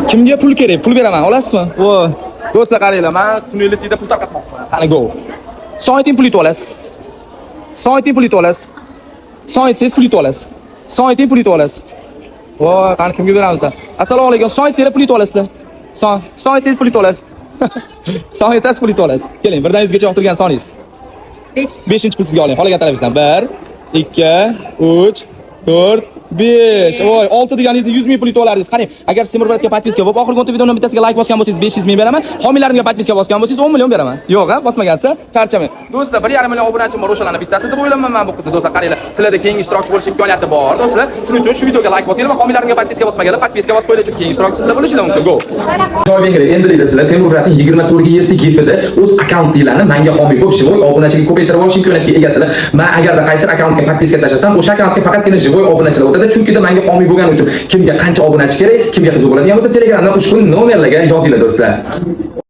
Kimga pul kerak? Pul beraman, olasizmi? Voy. Do'stlar qaranglar, men tunnelda pul tarqatmoqchiman. Qani go. Soating pul yutib olasiz. Soating pul yutib olasiz. Soatingiz pul yutib olasiz. Soating pul yutib olasiz. Voy, qani kimga beramiz? Assalomu alaykum. Soatingiz pul yutib olasizlar. Soatingiz pul yutib olasiz. Soatingiz pul yutib olasiz. Keling, 1 dan 100 gacha o'tirgan soningiz. 5. 5-chi pulsizga oling. Qolagan talabingizdan 1, 2, 3, 4, 5. Voy, 6 deganingizda 100 ming pul yutib olardingiz. Qarang, agar Semurbatga podpiska bo'lib, oxirgi 10 videoning bittasiga like bosgan bo'lsangiz 500 ming beraman. Homilarimga podpiska bosgan bo'lsangiz 10 million beraman. Yo'q, ha, bosmagansiz, charchamang. Do'stlar, 1,5 million obunachim bor, o'shalarning bittasi deb o'ylayman men bu qizni. Do'stlar, qaranglar, sizlarda keyingi ishtirokchi bo'lish imkoniyati bor. Do'stlar, shuning uchun shu videoga like bosinglar va homilarimga podpiska bosmaganlar podpiska bosib qo'yinglar, chunki keyingi ishtirokchisizlar bo'lishinglar mumkin. Go. Joy kerak. Endi sizlar Temurbatning 24/7 gifida o'z akkauntinglarni menga homiy bo'lib, живой obunachiga ko'paytirib olish imkoniyatiga egasizlar. Men agarda qaysi akkauntga podpiska tashlasam, o'sha akkauntga faqatgina живой obunachilar o'tadi, chunki menga homiy bo'lgani uchun kimga qancha obunachi kerak, kimga qiziq bo'ladigan bo'lsa Telegramdan ushbu nomerlarga yozinglar do'stlar.